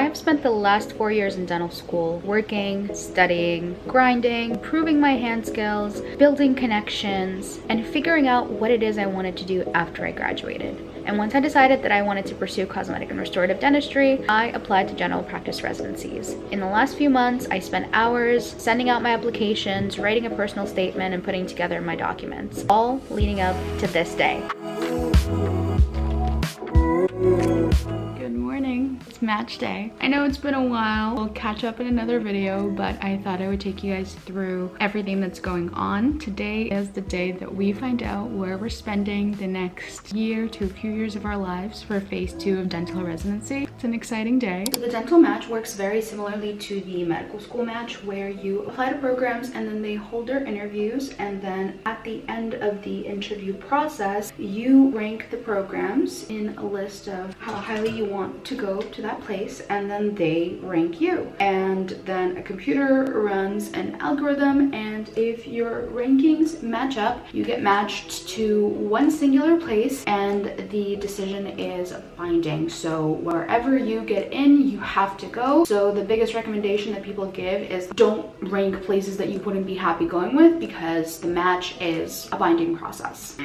have spent the last 4 years in dental school working, studying, grinding, improving my hand skills, building connections, and figuring out what it is I wanted to do after I graduated. And once I decided that I wanted to pursue cosmetic and restorative dentistry, I applied to general practice residencies. In the last few months, I spent hours sending out my applications, writing a personal statement, and putting together my documents, all leading up to this day. Good morning. It's match day. I know it's been a while. We'll catch up in another video, but I thought I would take you guys through everything that's going on. Today is the day that we find out where we're spending the next year to a few years of our lives for phase 2 of dental residency. It's an exciting day. The dental match works very similarly to the medical school match, where you apply to programs and then they hold their interviews, and then at the end of the interview process, you rank the programs in a list of how highly you want to go to that place, and then they rank you. And then a computer runs an algorithm, and if your rankings match up, you get matched to one singular place and the decision is binding. So wherever you get in, you have to go. So the biggest recommendation that people give is don't rank places that you wouldn't be happy going with, because the match is a binding process.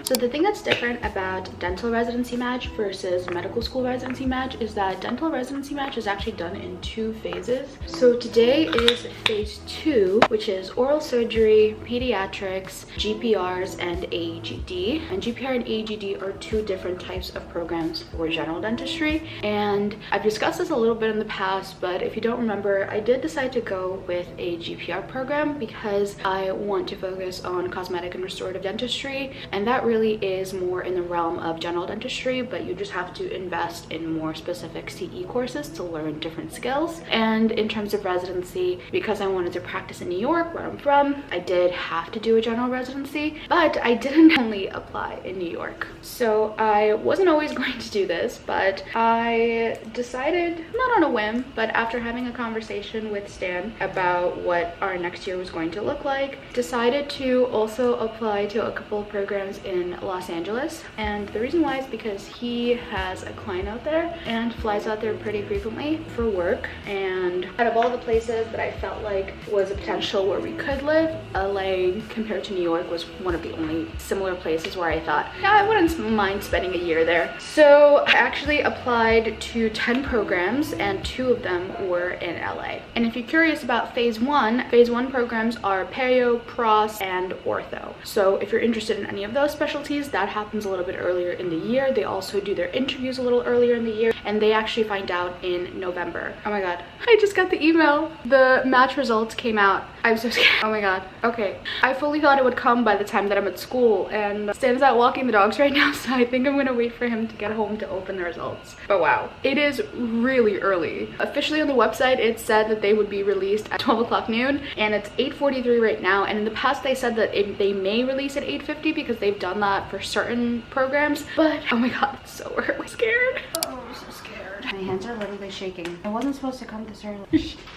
So the thing that's different about dental residency match versus medical school residency match is that dental residency match is actually done in 2 phases. So today is phase 2, which is oral surgery, pediatrics, GPRs, and AEGD. And GPR and AEGD are 2 different types of programs for general dentistry. And I've discussed this a little bit in the past, but if you don't remember, I did decide to go with a GPR program because I want to focus on cosmetic and restorative dentistry, and that really is more in the realm of general dentistry, but you just have to invest in more specific CE courses to learn different skills. And in terms of residency, because I wanted to practice in New York, where I'm from, I did have to do a general residency, but I didn't only apply in New York. So I wasn't always going to do this, but I decided, not on a whim, but after having a conversation with Stan about what our next year was going to look like, decided to also apply to a couple of programs in Los Angeles. And the reason why is because he has a client out there and flies out there pretty frequently for work. And out of all the places that I felt like was a potential where we could live, LA compared to New York was one of the only similar places where I thought, yeah, I wouldn't mind spending a year there. So I actually applied to 10 programs and 2 of them were in LA. And if you're curious about phase 1 programs are perio, pros, and ortho. So if you're interested in any of those specialties, that happens a little bit earlier in the year. They also do their interviews a little earlier in the year, and they actually find out in November. Oh my god, I just got the email. The match results came out. I'm so scared. Oh my god. Okay, I fully thought it would come by the time that I'm at school, and Stan's out walking the dogs right now, so I think I'm gonna wait for him to get home to open the results. But wow, it is really early. Officially on the website, it said that they would be released at 12 o'clock noon, and it's 8:43 right now. And in the past, they said that they may release at 8:50 because they've done that for certain programs. But oh my god, it's so early. I'm scared. Oh, I'm so scared. My hands are literally shaking. I wasn't supposed to come this early.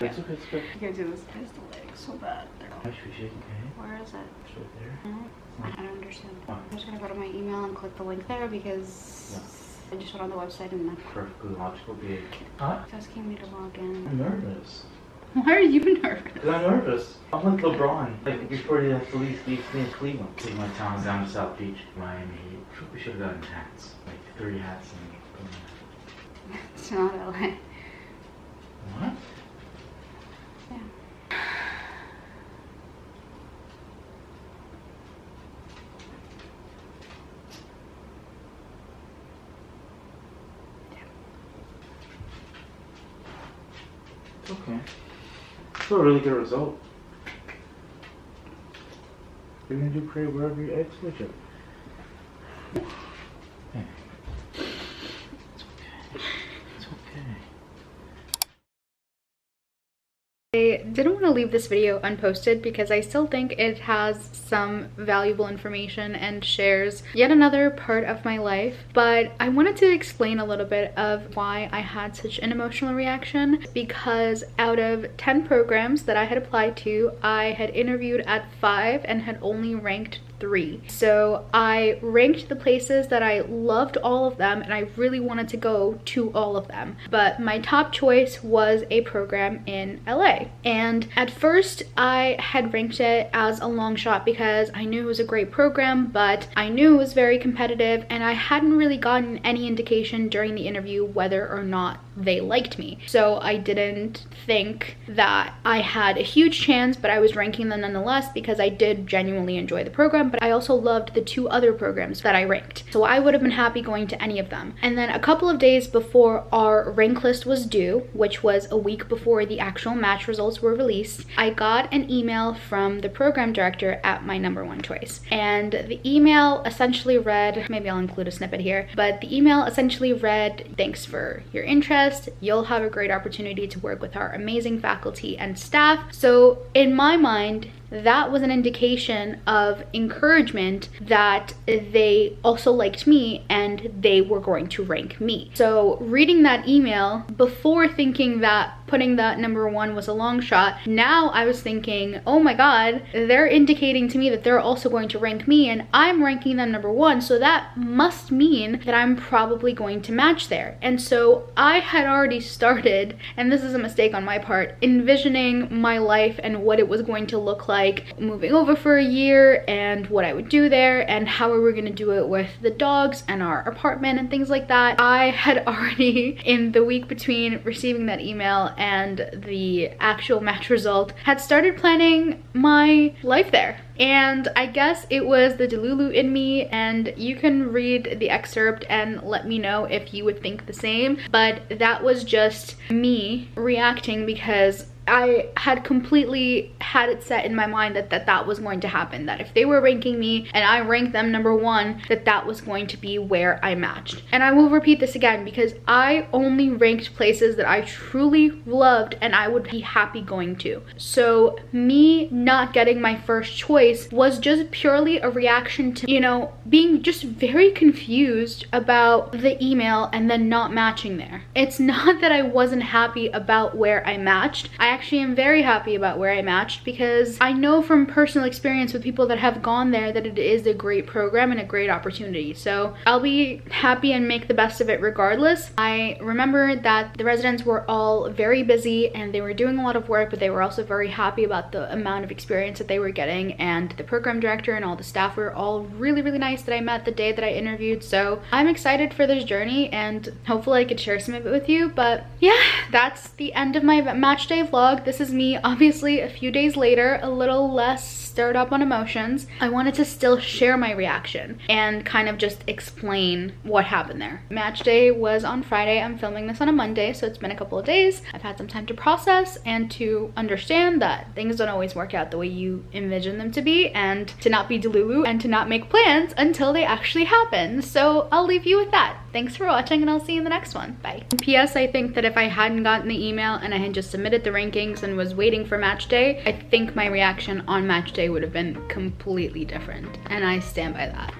That's okay, it's okay. I can't do this. It's the leg so bad. I should be shaking, okay? Where is it? It's right there. I don't understand. I'm just gonna go to my email and click the link there because I just went on the website and then Perfectly logical behavior. Huh? it's asking me to log in. I'm nervous. Why are you nervous? Because I'm nervous. I'm like LeBron. Like before he left me in Cleveland. Take my towns down to South Beach, Miami. We should have gotten hats. Like 3 hats and It's not LA. what? Yeah. It's okay. Still a really good result. You're gonna do great wherever your eggs switch it. It's okay. It's okay. I didn't want to leave this video unposted because I still think it has some valuable information and shares yet another part of my life, but I wanted to explain a little bit of why I had such an emotional reaction, because out of 10 programs that I had applied to, I had interviewed at 5 and had only ranked 3. So I ranked the places that I loved all of them and I really wanted to go to all of them. But my top choice was a program in LA. And at first I had ranked it as a long shot because I knew it was a great program, but I knew it was very competitive and I hadn't really gotten any indication during the interview whether or not they liked me. So I didn't think that I had a huge chance, but I was ranking them nonetheless because I did genuinely enjoy the program, but I also loved the 2 other programs that I ranked. So I would have been happy going to any of them. And then a couple of days before our rank list was due, which was a week before the actual match results were released, I got an email from the program director at my #1 choice. And the email essentially read, maybe I'll include a snippet here, but the email essentially read, "Thanks for your interest. You'll have a great opportunity to work with our amazing faculty and staff." So in my mind, that was an indication of encouragement that they also liked me and they were going to rank me. So reading that email, before thinking that putting that #1 was a long shot, now I was thinking, oh my god, they're indicating to me that they're also going to rank me and I'm ranking them #1, so that must mean that I'm probably going to match there. And so I had already started, and this is a mistake on my part, envisioning my life and what it was going to look like moving over for a year and what I would do there and how we were going to do it with the dogs and our apartment and things like that. I had already, in the week between receiving that email and the actual match result, had started planning my life there. And I guess it was the Delulu in me, and you can read the excerpt and let me know if you would think the same, but that was just me reacting because I had completely had it set in my mind that that was going to happen, that if they were ranking me and I ranked them #1, that was going to be where I matched. And I will repeat this again because I only ranked places that I truly loved and I would be happy going to. So me not getting my first choice was just purely a reaction to, you know, being just very confused about the email and then not matching there. It's not that I wasn't happy about where I matched. I actually am very happy about where I matched because I know from personal experience with people that have gone there that it is a great program and a great opportunity. So I'll be happy and make the best of it regardless. I remember that the residents were all very busy and they were doing a lot of work, but they were also very happy about the amount of experience that they were getting, and the program director and all the staff were all really, really nice that I met the day that I interviewed. So I'm excited for this journey and hopefully I could share some of it with you. But yeah, that's the end of my match day vlog. This is me obviously a few days later, a little less stirred up on emotions. I wanted to still share my reaction and kind of just explain what happened there. Match day was on Friday. I'm filming this on a Monday, so it's been a couple of days. I've had some time to process and to understand that things don't always work out the way you envision them to be, and to not be delulu and to not make plans until they actually happen. So I'll leave you with that. Thanks for watching and I'll see you in the next one. Bye. P.S. I think that if I hadn't gotten the email and I had just submitted the rankings and was waiting for match day, I think my reaction on match day would have been completely different, and I stand by that.